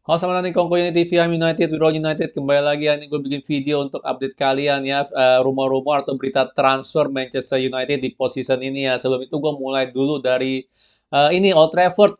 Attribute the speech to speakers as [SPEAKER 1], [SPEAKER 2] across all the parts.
[SPEAKER 1] Halo sama nih Kongko Unity TV, I'm United, we're all United. Kembali lagi ya, nih gue bikin video untuk update kalian ya, rumor-rumor atau berita transfer Manchester United di postseason ini ya. Sebelum itu gue mulai dulu dari ini Old Trafford.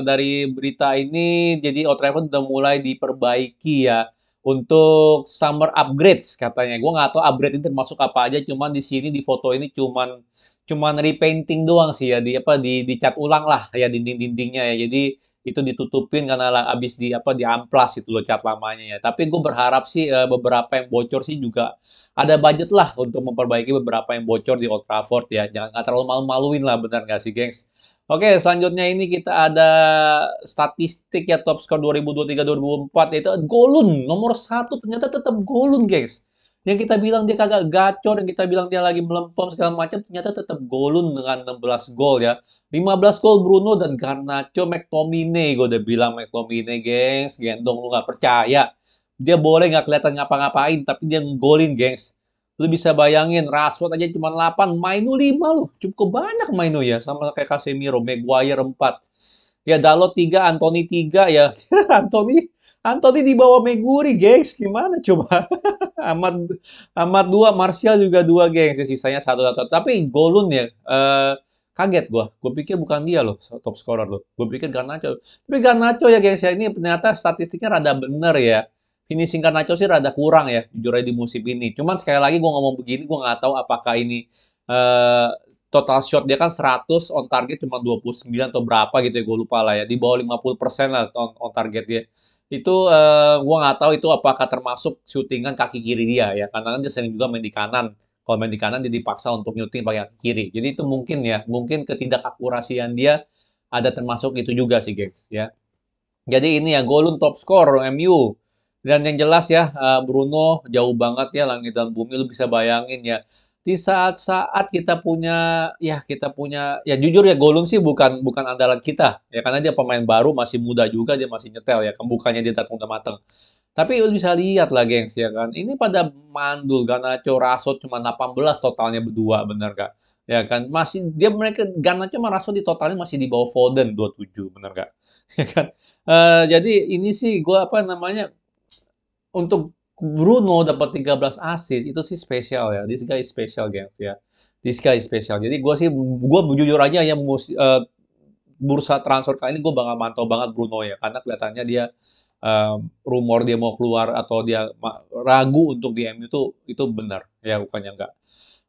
[SPEAKER 1] Dari berita ini, jadi Old Trafford udah mulai diperbaiki ya untuk summer upgrades katanya. Gue nggak tahu upgrade ini termasuk apa aja, cuman di sini di foto ini cuman repainting doang sih ya, dicat ulang lah ya dinding-dindingnya ya. Jadi itu ditutupin karena abis di amplas itu loh cat lamanya ya. Tapi gue berharap sih beberapa yang bocor sih juga ada budget lah untuk memperbaiki beberapa yang bocor di Old Trafford ya. Jangan nggak terlalu malu-maluin lah, benar nggak sih, gengs? Oke, selanjutnya ini kita ada statistik ya top skor 2023-2024 yaitu Golun nomor satu ternyata tetap Golun, gengs. Yang kita bilang dia kagak gacor, yang kita bilang dia lagi melempem segala macam, ternyata tetap Golun dengan 16 gol ya. 15 gol Bruno dan Garnacho, McTominay. Gue udah bilang McTominay, gengs. Gendong, lu nggak percaya. Dia boleh nggak kelihatan ngapa-ngapain, tapi dia ngegolin, gengs. Lu bisa bayangin, Rashford aja cuma 8, Mainu 5 loh. Cukup banyak Mainu ya, sama kayak Casemiro, Maguire 4. Ya Dalot 3, Anthony 3 ya. Anthony Anthony di bawah Meguri, gengs. Gimana coba? Amat Amat 2, Martial juga 2, gengs. Sisanya satu satu. Tapi golun ya, kaget gua. Gue pikir bukan dia loh, top scorer loh. Gue pikir Garnacho. Tapi Garnacho ya, gengs ya, ini ternyata statistiknya rada bener ya. Finishing Garnacho sih rada kurang ya, jujur aja di musim ini. Cuman sekali lagi gue ngomong begini, gue nggak tahu apakah ini eh, total shot dia kan 100, on target cuma 29 atau berapa gitu ya, gue lupa lah ya. Di bawah 50% lah on target dia. Itu gua nggak tahu itu apakah termasuk syutingan kaki kiri dia ya, karena kan dia sering juga main di kanan. Kalau main di kanan dia dipaksa untuk nyuting pakai kaki kiri. Jadi itu mungkin ya, mungkin ketidakakurasian dia ada termasuk itu juga sih, gengs ya. Jadi ini ya golun top skor MU. Dan yang jelas ya Bruno jauh banget ya langit dan bumi, lu bisa bayangin ya. Di saat-saat kita punya ya jujur ya golun sih bukan bukan andalan kita ya, karena dia pemain baru, masih muda juga, dia masih nyetel ya, kan bukannya dia datang udah mateng. Tapi lu bisa lihat lah, gengs ya kan. Ini pada mandul, Garnacho, Rashford cuma 18 totalnya berdua, bener gak? Ya kan masih dia mereka Garnacho sama Rashford di totalnya masih di bawah Foden 27, bener gak? Ya kan? Jadi ini sih gue apa namanya, untuk Bruno dapat 13 assist itu sih spesial ya. This guy is special, guys ya. This guy is special. Jadi gue jujur aja ya, bursa transfer kali ini gue bakal mantau banget Bruno ya, karena kelihatannya dia rumor dia mau keluar atau dia ragu untuk di MU itu benar ya, bukannya enggak.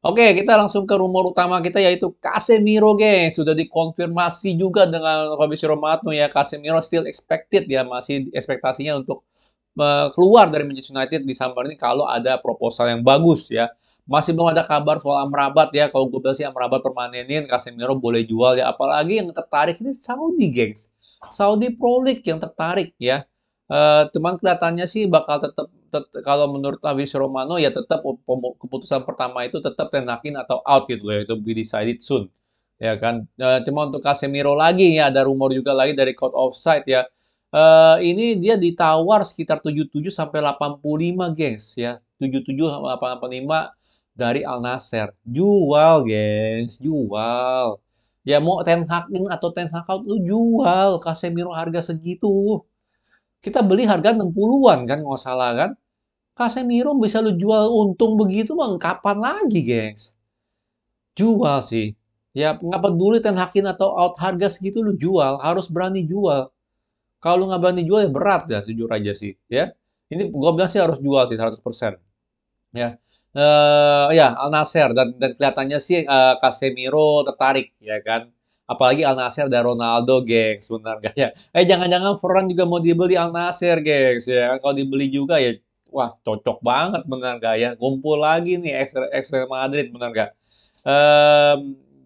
[SPEAKER 1] Oke, kita langsung ke rumor utama kita yaitu Casemiro, geng. Sudah dikonfirmasi juga dengan Fabrizio Romano ya. Casemiro still expected ya, masih ekspektasinya untuk keluar dari Manchester United di summer ini kalau ada proposal yang bagus ya. Masih belum ada kabar soal Amrabat ya. Kalau gue bilang sih Amrabat permanenin, Casemiro boleh jual ya. Apalagi yang tertarik ini Saudi, gengs. Saudi Pro League yang tertarik ya. Cuman kelihatannya sih bakal kalau menurut Fabrizio Romano ya tetap keputusan pertama itu tetap Ten Hag in atau out gitu ya, itu be decided soon ya kan. Cuma untuk Casemiro lagi ya, ada rumor juga lagi dari Code Offside ya. Ini dia ditawar sekitar 77 sampai 85, gengs ya. 77 sama 85 dari Al Nassr. Jual, gengs, jual. Ya mau Ten Hag in atau Ten Hag out, lu jual Casemiro harga segitu. Kita beli harga 60-an kan, nggak salah kan. Casemiro bisa lu jual untung begitu mah kapan lagi, gengs? Jual sih. Ya nggak peduli Ten Hag in atau out, harga segitu lu jual, harus berani jual. Kalau lu nggak berani jual ya berat ya, jujur aja sih ya. Ini gua bilang sih harus jual sih 100% ya. Ya Al Nassr, dan kelihatannya sih Casemiro tertarik ya kan. Apalagi Al Nassr dan Ronaldo, gengs, benar gak ya? Jangan-jangan Varane juga mau dibeli Al Nassr, gengs ya kan. Kalau dibeli juga ya, wah cocok banget, benar gak ya? Kumpul lagi nih ex Real Madrid, benar gak?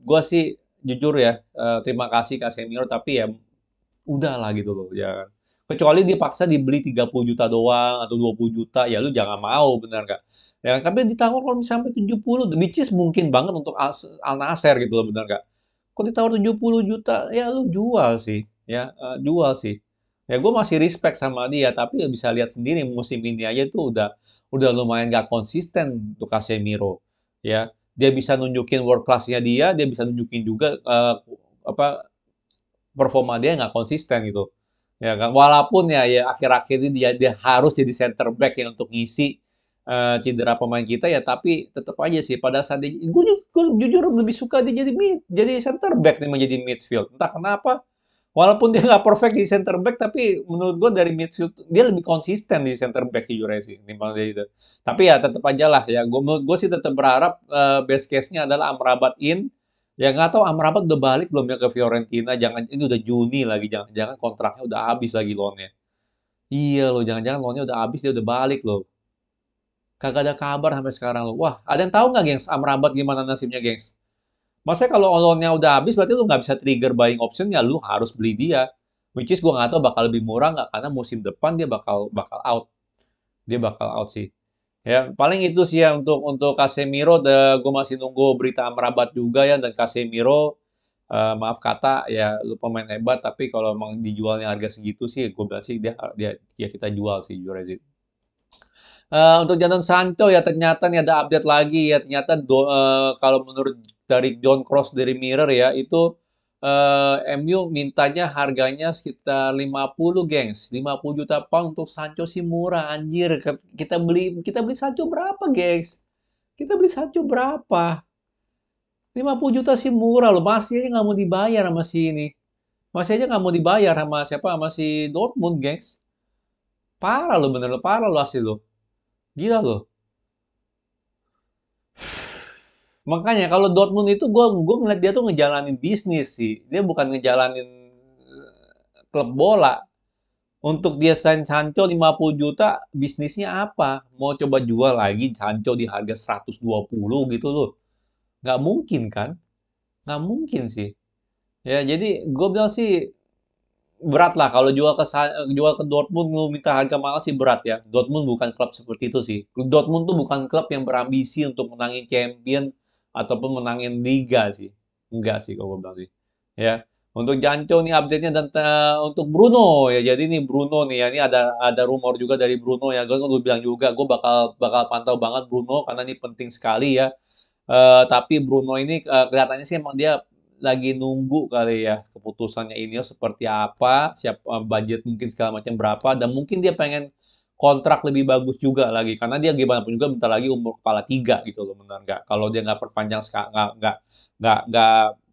[SPEAKER 1] Gue sih jujur ya, terima kasih Casemiro, tapi ya udahlah gitu loh ya kan. Kecuali dia paksa dibeli 30 juta doang atau 20 juta, ya lu jangan mau, benar nggak? Ya kan? Tapi ditawar kalau misalnya sampai 70, which is mungkin banget untuk Al Nassr gitu loh, benar nggak? Kalau ditawar 70 juta ya lu jual sih ya, jual sih. Ya gue masih respect sama dia, tapi ya bisa lihat sendiri musim ini aja tuh udah lumayan gak konsisten untuk Casemiro ya. Dia bisa nunjukin world class-nya dia bisa nunjukin juga apa performa dia nggak konsisten gitu Ya kan, walaupun ya akhir-akhir ini dia dia harus jadi center back ya untuk ngisi cedera pemain kita ya, tapi tetap aja sih pada saat dia, gue jujur lebih suka dia jadi center back nih menjadi midfield. Entah kenapa, walaupun dia nggak perfect di center back, tapi menurut gue dari midfield dia lebih konsisten di center back jujur aja sih, timbang dia itu. Tapi ya tetap aja lah ya, menurut gue sih tetap berharap best case-nya adalah Amrabat in. Ya nggak tahu Amrabat udah balik belum ya ke Fiorentina? Jangan ini udah Juni lagi, jangan-jangan kontraknya udah habis lagi loannya. Iya loh, jangan-jangan loannya udah habis dia udah balik loh. Kagak ada kabar sampai sekarang loh. Wah, ada yang tahu nggak, gengs? Amrabat gimana nasibnya, gengs? Maksudnya kalau loannya udah habis, berarti lu nggak bisa trigger buying option ya, lu harus beli dia. Which is gue nggak tahu bakal lebih murah nggak, karena musim depan dia bakal bakal out. Dia bakal out sih. Ya, paling itu sih ya untuk Casemiro. Gue masih nunggu berita Amrabat juga ya, dan Casemiro. Maaf kata ya, lu pemain hebat, tapi kalau emang dijualnya harga segitu sih, gue bilang sih dia dia ya kita jual sih jujur aja. Untuk Jadon Sancho ya ternyata nih ada update lagi ya, ternyata kalau menurut dari John Cross dari Mirror ya itu MU mintanya harganya sekitar 50 gengs, 50 juta pound untuk Sancho sih murah anjir. Kita beli Sancho berapa, gengs? Kita beli Sancho berapa? 50 juta sih murah loh, masih aja nggak mau dibayar sama si ini. Masih aja nggak mau dibayar sama siapa? Sama si Dortmund, gengs. Parah loh, bener lo, parah lo asli lo. Gila loh. Makanya kalau Dortmund itu gue ngeliat dia tuh ngejalanin bisnis sih. Dia bukan ngejalanin klub bola. Untuk dia sign Sancho 50 juta, bisnisnya apa? Mau coba jual lagi Sancho di harga 120 gitu loh. Nggak mungkin kan? Nggak mungkin sih. Ya, jadi gue bilang sih berat lah kalau jual ke Dortmund lu minta harga mahal sih berat ya. Dortmund bukan klub seperti itu sih. Dortmund tuh bukan klub yang berambisi untuk menangin champion ataupun menangin liga sih. Enggak sih kalau gue bilang sih. Ya. Untuk Janco nih update-nya dan untuk Bruno ya. Jadi nih Bruno nih ya, ini ada rumor juga dari Bruno ya. Gue bilang juga gue bakal bakal pantau banget Bruno karena ini penting sekali ya. Tapi Bruno ini kelihatannya sih emang dia lagi nunggu kali ya keputusannya Ineos seperti apa, siap budget mungkin segala macam berapa, dan mungkin dia pengen kontrak lebih bagus juga lagi karena dia gimana pun juga bentar lagi umur kepala tiga gitu loh, benar nggak? Kalau dia nggak perpanjang sekarang, nggak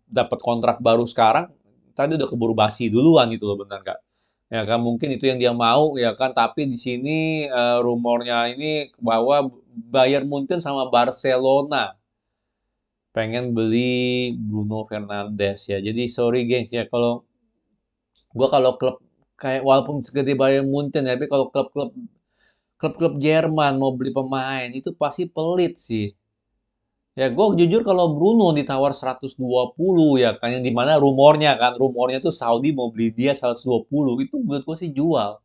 [SPEAKER 1] dapat kontrak baru sekarang, tadi udah keburu basi duluan gitu loh, benar nggak? Ya kan mungkin itu yang dia mau ya kan, tapi di sini rumornya ini bahwa Bayern Munchen sama Barcelona pengen beli Bruno Fernandes ya. Jadi sorry gengs ya kalau klub kayak walaupun segede Bayern Munchen ya, tapi kalau klub-klub Jerman mau beli pemain itu pasti pelit sih. Ya gue jujur kalau Bruno ditawar 120 ya kan yang dimana rumornya tuh Saudi mau beli dia 120 itu menurut gue sih jual.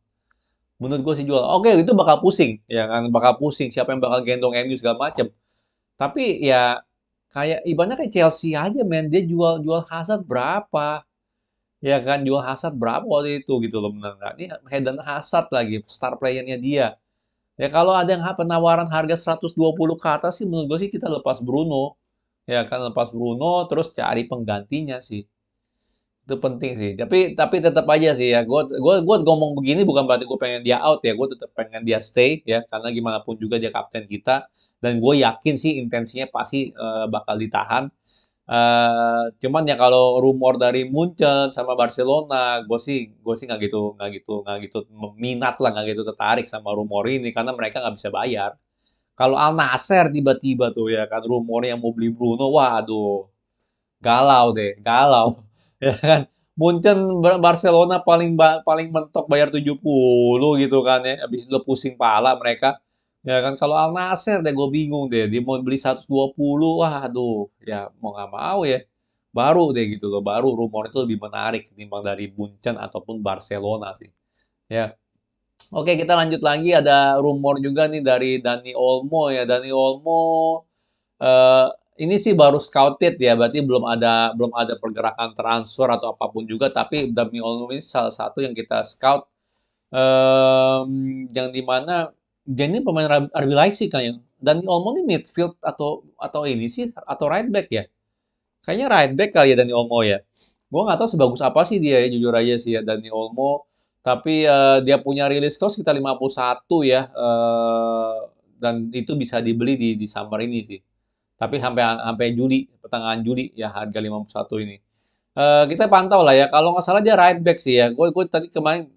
[SPEAKER 1] Menurut gue sih jual. Oke, itu bakal pusing ya kan, bakal pusing siapa yang bakal gendong MU segala macem. Tapi ya kayak ibaratnya kayak Chelsea aja men, dia jual jual Hazard berapa? Ya kan jual Hazard berapa waktu itu gitu loh, bener nggak? Ini Eden Hazard lagi star playernya dia. Ya kalau ada yang penawaran harga 120 ke atas sih menurut gue sih kita lepas Bruno. Ya kan lepas Bruno terus cari penggantinya sih. Itu penting sih. Tapi tetap aja sih ya. Gue ngomong begini bukan berarti gue pengen dia out ya. Gue tetap pengen dia stay ya. Karena gimana pun juga dia kapten kita. Dan gue yakin sih intensinya pasti bakal ditahan. Cuman ya kalau rumor dari Munchen sama Barcelona, gue sih nggak gitu minat lah, nggak gitu tertarik sama rumor ini karena mereka nggak bisa bayar. Kalau Al Nassr tiba-tiba tuh ya kan rumornya mau beli Bruno, waduh, galau deh, galau. Ya kan? Munchen Barcelona paling mentok bayar 70 gitu kan ya. Habis itu pusing pala mereka. Ya kan kalau Al Nassr deh gue bingung deh. Dia mau beli 120, wah aduh, ya mau nggak mau ya. Baru deh gitu loh, baru rumor itu lebih menarik ketimbang dari Munchen ataupun Barcelona sih. Ya. Oke, kita lanjut lagi ada rumor juga nih dari Dani Olmo ya. Dani Olmo eh ini sih baru scouted ya, berarti belum ada pergerakan transfer atau apapun juga, tapi Dani Olmo ini salah satu yang kita scout yang dimana dia ini pemain RB Leipzig kan ya. Dani Olmo ini midfield atau ini sih atau right back ya? Kayaknya right back kali ya Dani Olmo ya. Gue nggak tahu sebagus apa sih dia ya, jujur aja sih ya Dani Olmo. Tapi dia punya rilis clause sekitar 51 ya, dan itu bisa dibeli di summer ini sih. Tapi sampai sampai Juli, pertengahan Juli ya harga 51 ini. Kita pantau lah ya. Kalau nggak salah dia right back sih ya. Gue tadi kemarin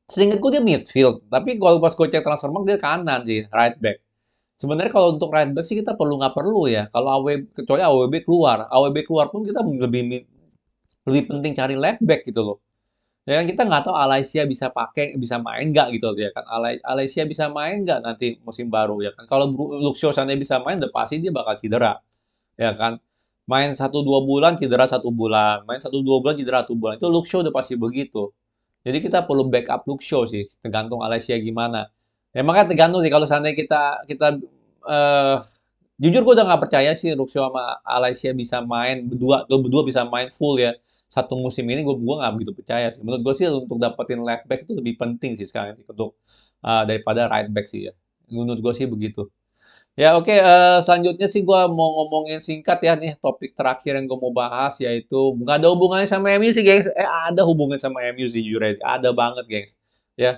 [SPEAKER 1] seingatku dia midfield. Tapi kalau pas gue cek transfermarkt dia kanan sih, right back. Sebenarnya kalau untuk right back sih kita perlu nggak perlu ya. Kalau kecuali AWB keluar, AWB keluar pun kita lebih penting cari left back gitu loh. Ya kan kita nggak tahu Alaysia bisa main nggak gitu ya kan. Alaysia bisa main nggak nanti musim baru ya kan. Kalau Luxio sana bisa main, udah pasti dia bakal cedera ya kan. Main 1-2 bulan cedera 1 bulan, main 1-2 bulan cedera 1 bulan. Itu Luxio udah pasti begitu. Jadi kita perlu backup Luxio sih, tergantung Alaysia gimana. Ya makanya tergantung sih kalau seandainya kita kita eh jujur gue udah nggak percaya sih Luxio sama Alaysia bisa main berdua bisa main full ya satu musim ini. Gue nggak begitu percaya sih. Menurut gue sih untuk dapetin left back itu lebih penting sih sekarang untuk daripada right back sih ya. Menurut gue sih begitu. Ya oke, selanjutnya sih gue mau ngomongin singkat ya nih topik terakhir yang gue mau bahas yaitu nggak ada hubungannya sama MU sih gengs. Ada hubungan sama MU sih jujur aja. Ada banget gengs. Ya,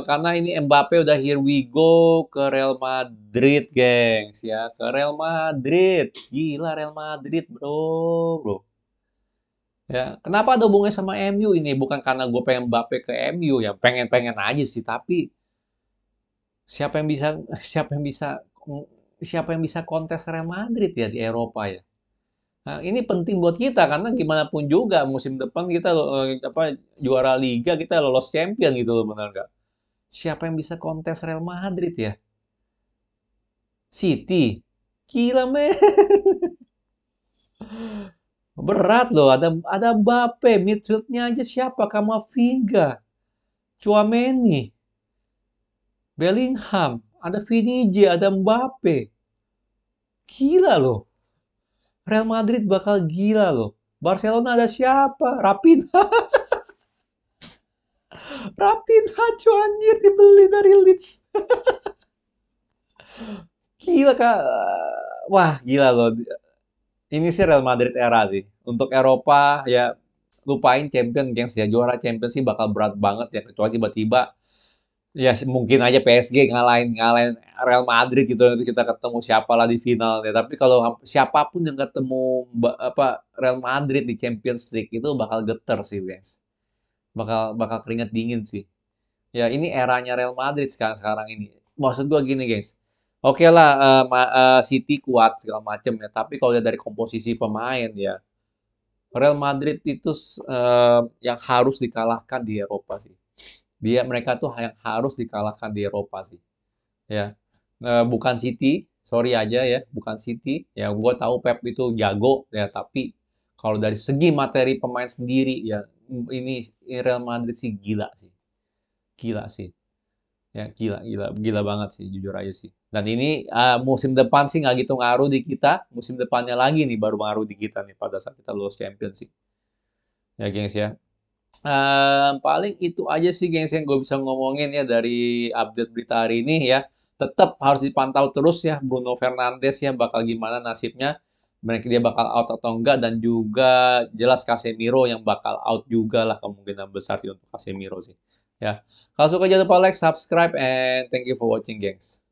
[SPEAKER 1] karena ini Mbappe udah here we go ke Real Madrid gengs ya. Ke Real Madrid. Gila Real Madrid bro. Ya, kenapa ada hubungannya sama MU ini? Bukan karena gue pengen Mbappe ke MU ya. Pengen-pengen aja sih. Tapi siapa yang bisa siapa yang bisa siapa yang bisa kontes Real Madrid ya di Eropa ya. Nah, ini penting buat kita karena gimana pun juga musim depan kita juara liga, kita lolos champion gitu loh, benar nggak? Siapa yang bisa kontes Real Madrid ya? City. Gila men. Berat loh, ada Mbappe, midfieldnya aja siapa? Kamavinga, Tchouaméni, Bellingham, ada Vini J, ada Mbappe. Gila loh. Real Madrid bakal gila loh. Barcelona ada siapa? Rapinha. Rapinha cuy anjir dibeli dari Leeds. Gila kak. Wah gila loh. Ini sih Real Madrid era sih. Untuk Eropa ya lupain champion gengs ya. Juara champion sih bakal berat banget ya. Kecuali tiba-tiba ya mungkin aja PSG ngalahin ngalahin Real Madrid gitu nanti kita ketemu siapa lah di final ya. Tapi kalau siapapun yang ketemu Real Madrid di Champions League itu bakal geter sih, guys. Bakal keringat dingin sih. Ya ini eranya Real Madrid sekarang sekarang ini. Maksud gua gini, guys. Oke lah, City kuat segala macam ya. Tapi kalau lihat dari komposisi pemain ya, Real Madrid itu yang harus dikalahkan di Eropa sih. Mereka tuh yang harus dikalahkan di Eropa sih. Ya, bukan City, sorry aja ya, bukan City. Ya, gue tahu Pep itu jago ya, tapi kalau dari segi materi pemain sendiri ya, ini Real Madrid sih gila sih, gila sih. Ya, gila banget sih, jujur aja sih. Dan ini musim depan sih nggak gitu ngaruh di kita. Musim depannya lagi nih baru ngaruh di kita nih pada saat kita lolos champion sih. Ya, gengs ya. Paling itu aja sih gengs yang gue bisa ngomongin ya dari update berita hari ini ya. Tetap harus dipantau terus ya Bruno Fernandes ya bakal gimana nasibnya. Mereka dia bakal out atau enggak dan juga jelas Casemiro yang bakal out juga lah kemungkinan besar sih untuk Casemiro sih. Ya. Kalau suka jangan lupa like, subscribe, and thank you for watching gengs.